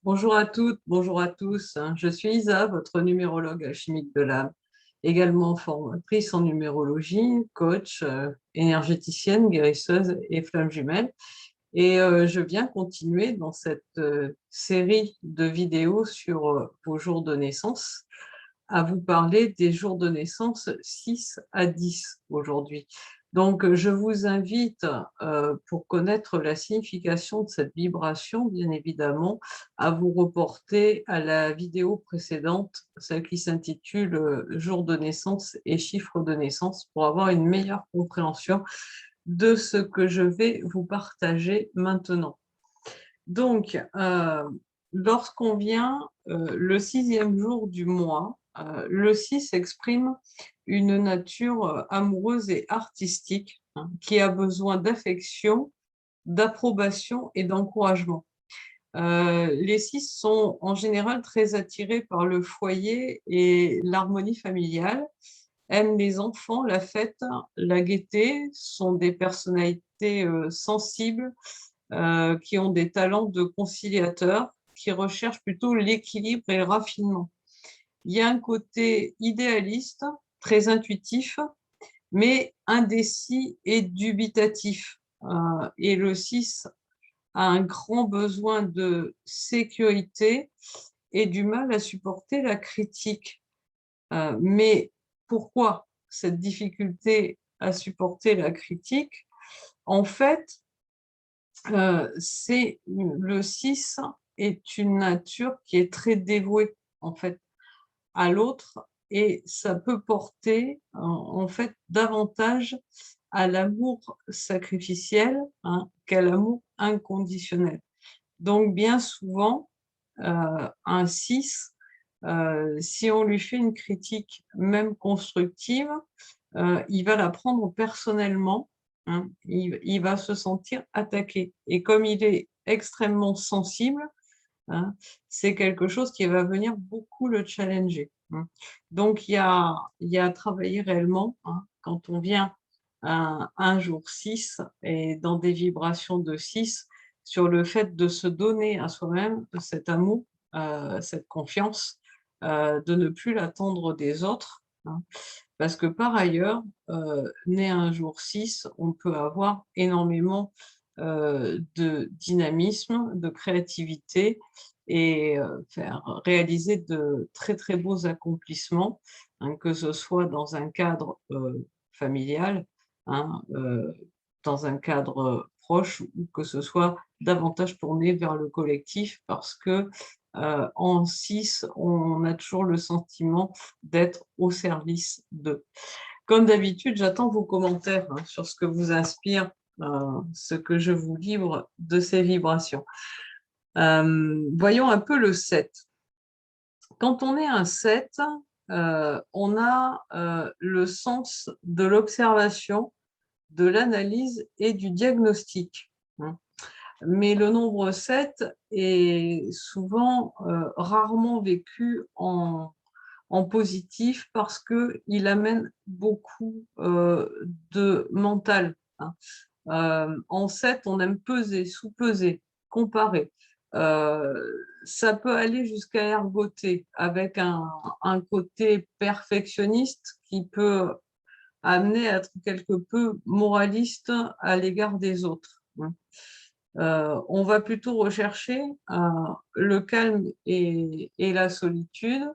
Bonjour à toutes, bonjour à tous. Je suis Isa, votre numérologue alchimique de l'âme, également formatrice en numérologie, coach, énergéticienne, guérisseuse et flamme jumelle. Et je viens continuer dans cette série de vidéos sur vos jours de naissance, à vous parler des jours de naissance 6 à 10 aujourd'hui. Donc, je vous invite, pour connaître la signification de cette vibration, bien évidemment, à vous reporter à la vidéo précédente, celle qui s'intitule Jour de naissance et chiffres de naissance, pour avoir une meilleure compréhension de ce que je vais vous partager maintenant. Donc, lorsqu'on vient le 6e jour du mois, le 6 exprime une nature amoureuse et artistique, hein, qui a besoin d'affection, d'approbation et d'encouragement. Les 6 sont en général très attirés par le foyer et l'harmonie familiale, aiment les enfants, la fête, la gaieté, sont des personnalités sensibles, qui ont des talents de conciliateurs, qui recherchent plutôt l'équilibre et le raffinement. Il y a un côté idéaliste, très intuitif, mais indécis et dubitatif. Et le 6 a un grand besoin de sécurité et du mal à supporter la critique. Mais pourquoi cette difficulté à supporter la critique? En fait, le 6 est une nature qui est très dévouée, en fait, à l'autre, et ça peut porter, en fait, davantage à l'amour sacrificiel, hein, qu'à l'amour inconditionnel. Donc bien souvent, un 6, si on lui fait une critique, même constructive, il va la prendre personnellement, hein. Il va se sentir attaqué, et comme il est extrêmement sensible, hein, c'est quelque chose qui va venir beaucoup le challenger, hein. Donc il y a à travailler réellement, hein, quand on vient un jour 6 et dans des vibrations de 6, sur le fait de se donner à soi-même cet amour, cette confiance, de ne plus l'attendre des autres, hein. Parce que par ailleurs, né un jour 6, on peut avoir énormément de dynamisme, de créativité, et faire réaliser de très très beaux accomplissements, hein, que ce soit dans un cadre familial, hein, dans un cadre proche, ou que ce soit davantage tourné vers le collectif, parce que en 6, on a toujours le sentiment d'être au service d'eux. Comme d'habitude, j'attends vos commentaires, hein, sur ce que vous inspire, ce que je vous livre de ces vibrations. Voyons un peu le 7. Quand on est un 7, on a le sens de l'observation, de l'analyse et du diagnostic, hein. Mais le nombre 7 est souvent rarement vécu en positif, parce qu'il amène beaucoup de mental, hein. En 7, on aime peser, sous-peser, comparer. Ça peut aller jusqu'à ergoter, avec un côté perfectionniste qui peut amener à être quelque peu moraliste à l'égard des autres, hein. On va plutôt rechercher le calme et la solitude.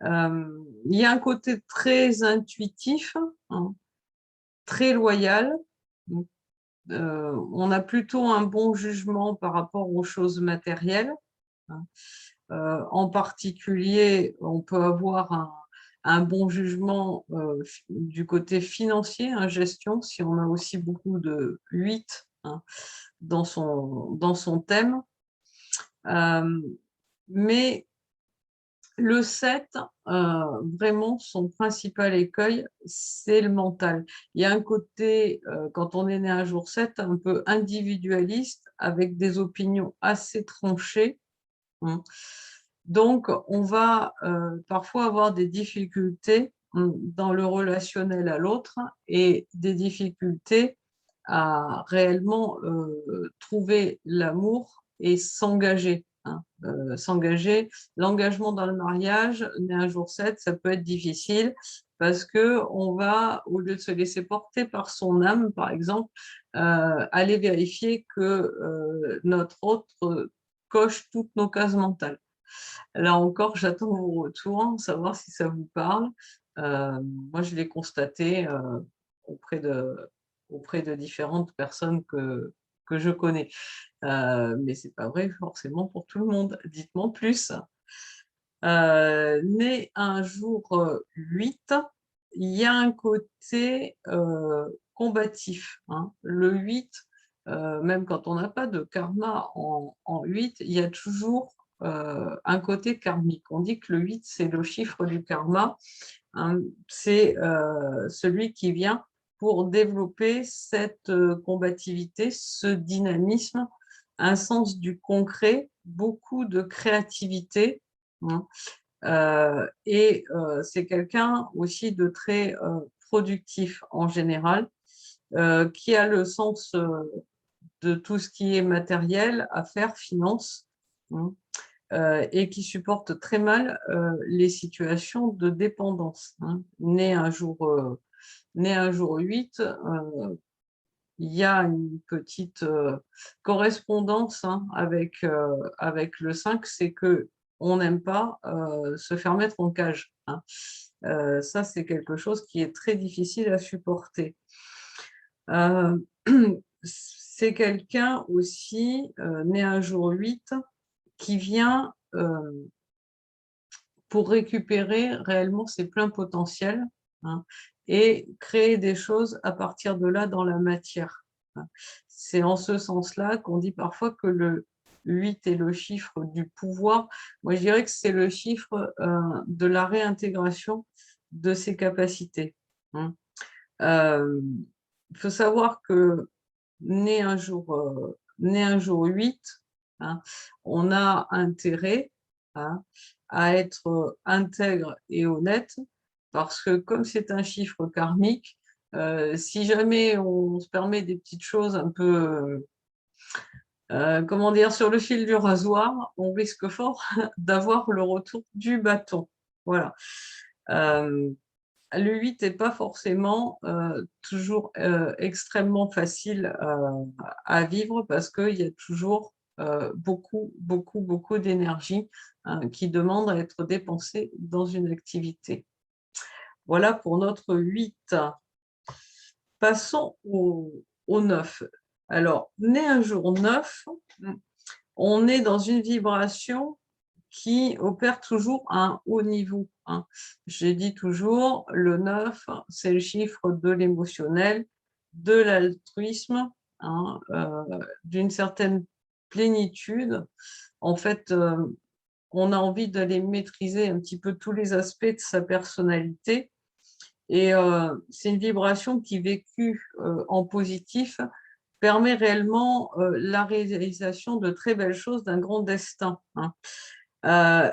Il y a un côté très intuitif, hein, très loyal. On a plutôt un bon jugement par rapport aux choses matérielles, hein. En particulier, on peut avoir un bon jugement du côté financier, hein, gestion, si on a aussi beaucoup de 8, hein, dans son thème. Mais le 7, vraiment, son principal écueil, c'est le mental. Il y a un côté, quand on est né un jour 7, un peu individualiste, avec des opinions assez tranchées, hein. Donc, on va parfois avoir des difficultés, dans le relationnel à l'autre, et des difficultés à réellement trouver l'amour et s'engager, hein, s'engager. L'engagement dans le mariage, né un jour 7, ça peut être difficile parce qu'on va, au lieu de se laisser porter par son âme, par exemple, aller vérifier que notre autre coche toutes nos cases mentales. Là encore, j'attends vos retours, savoir si ça vous parle. Moi, je l'ai constaté auprès de, auprès de différentes personnes que je connais. Mais c'est pas vrai forcément pour tout le monde. Dites-moi plus. Né un jour 8, il y a un côté combatif, hein. Le 8, même quand on n'a pas de karma en 8, il y a toujours un côté karmique. On dit que le 8, c'est le chiffre du karma, hein. C'est celui qui vient pour développer cette combativité, ce dynamisme, un sens du concret, beaucoup de créativité, hein. C'est quelqu'un aussi de très productif en général, qui a le sens de tout ce qui est matériel, affaires, finances, hein, et qui supporte très mal les situations de dépendance, hein. Né un jour 8, il y a une petite correspondance, hein, avec le 5, c'est que on n'aime pas se faire mettre en cage, hein. Ça, c'est quelque chose qui est très difficile à supporter. Euh, c'est quelqu'un aussi, né un jour 8, qui vient pour récupérer réellement ses pleins potentiels, hein, et créer des choses à partir de là dans la matière, hein. C'est en ce sens-là qu'on dit parfois que le 8 est le chiffre du pouvoir. Moi, je dirais que c'est le chiffre de la réintégration de ses capacités, hein. Il faut savoir que né un jour 8, hein, on a intérêt, hein, à être intègre et honnête, parce que comme c'est un chiffre karmique, si jamais on se permet des petites choses un peu, comment dire, sur le fil du rasoir, on risque fort d'avoir le retour du bâton. Voilà. Le 8 n'est pas forcément toujours extrêmement facile à vivre parce qu'il y a toujours beaucoup, beaucoup, beaucoup d'énergie, hein, qui demande à être dépensée dans une activité. Voilà pour notre 8. Passons au 9. Alors, né un jour 9, on est dans une vibration qui opère toujours à un haut niveau, hein. J'ai dit toujours, le 9, c'est le chiffre de l'émotionnel, de l'altruisme, hein, d'une certaine plénitude. En fait, on a envie d'aller maîtriser un petit peu tous les aspects de sa personnalité. Et c'est une vibration qui, vécue en positif, permet réellement la réalisation de très belles choses, d'un grand destin, hein.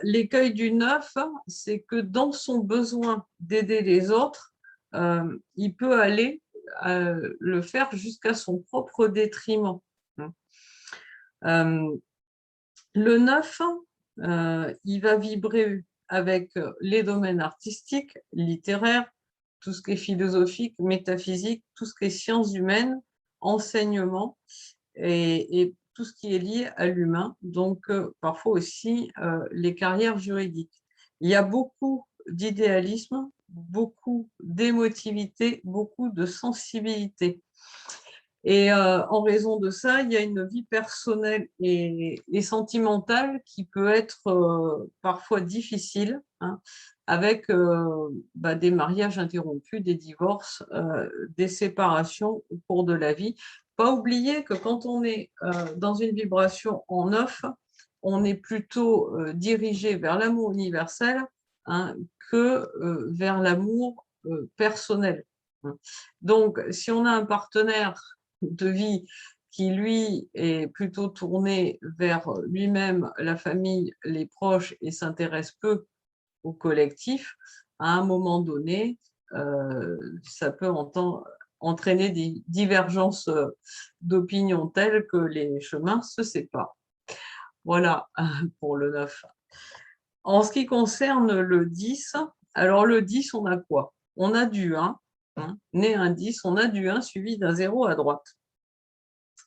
L'écueil du 9, c'est que dans son besoin d'aider les autres, il peut aller le faire jusqu'à son propre détriment, hein. Le 9, il va vibrer avec les domaines artistiques, littéraires, tout ce qui est philosophique, métaphysique, tout ce qui est sciences humaines, enseignement, et tout ce qui est lié à l'humain, donc parfois aussi les carrières juridiques. Il y a beaucoup d'idéalisme, beaucoup d'émotivité, beaucoup de sensibilité. Et en raison de ça, il y a une vie personnelle et sentimentale qui peut être parfois difficile, hein, avec des mariages interrompus, des divorces, des séparations au cours de la vie. Pas oublier que quand on est dans une vibration en 9, on est plutôt dirigé vers l'amour universel, hein, que vers l'amour personnel, hein. Donc, si on a un partenaire de vie qui, lui, est plutôt tourné vers lui-même, la famille, les proches, et s'intéresse peu au collectif, à un moment donné, ça peut entraîner des divergences d'opinion telles que les chemins se séparent. Voilà, pour le 9. En ce qui concerne le 10, alors le 10, on a quoi? On a du 1, hein, né un 10, on a du 1 suivi d'un 0 à droite.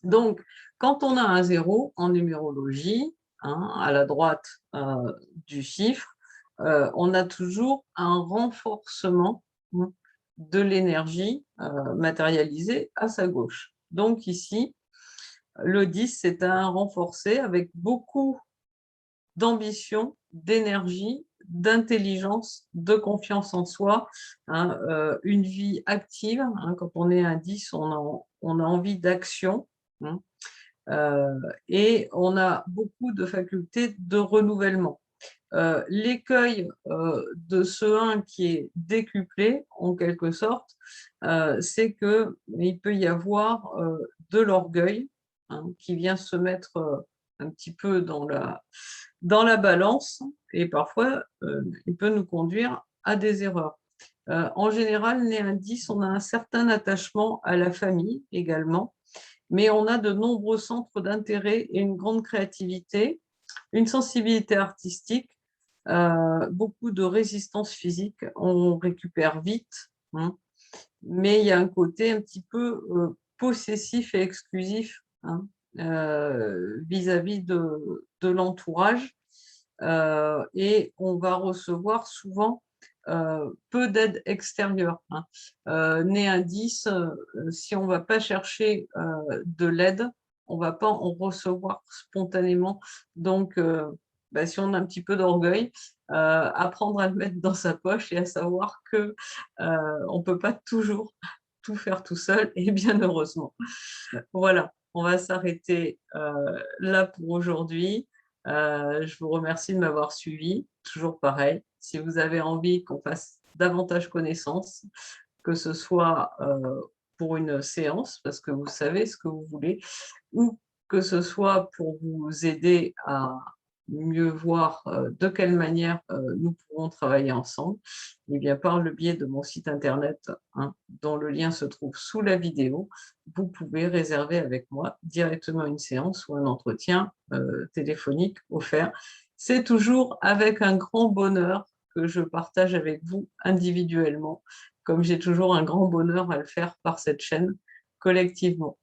Donc, quand on a un 0 en numérologie, hein, à la droite du chiffre, on a toujours un renforcement, hein, de l'énergie matérialisée à sa gauche. Donc ici, le 10, c'est un renforcé avec beaucoup d'ambition, d'énergie, d'intelligence, de confiance en soi, hein, une vie active, hein, quand on est un 10, on a envie d'action, hein, et on a beaucoup de facultés de renouvellement. L'écueil de ce 1 qui est décuplé, en quelque sorte, c'est qu'il peut y avoir de l'orgueil, hein, qui vient se mettre un petit peu dans la balance, et parfois il peut nous conduire à des erreurs. En général, né un 10, on a un certain attachement à la famille également, mais on a de nombreux centres d'intérêt et une grande créativité, une sensibilité artistique, beaucoup de résistance physique, on récupère vite, hein, mais il y a un côté un petit peu possessif et exclusif, hein, vis-à-vis de l'entourage, et on va recevoir souvent peu d'aide extérieure, hein. Né un 10, si on ne va pas chercher de l'aide, on ne va pas en recevoir spontanément. Donc, bah, si on a un petit peu d'orgueil, apprendre à le mettre dans sa poche et à savoir que on ne peut pas toujours tout faire tout seul, et bien heureusement. Voilà, on va s'arrêter là pour aujourd'hui. Je vous remercie de m'avoir suivi, toujours pareil. Si vous avez envie qu'on fasse davantage connaissance, que ce soit pour une séance, parce que vous savez ce que vous voulez, ou que ce soit pour vous aider à mieux voir de quelle manière nous pourrons travailler ensemble, eh bien, par le biais de mon site internet, hein, dont le lien se trouve sous la vidéo, vous pouvez réserver avec moi directement une séance ou un entretien téléphonique offert. C'est toujours avec un grand bonheur que je partage avec vous individuellement, comme j'ai toujours un grand bonheur à le faire par cette chaîne collectivement.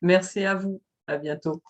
Merci à vous, à bientôt.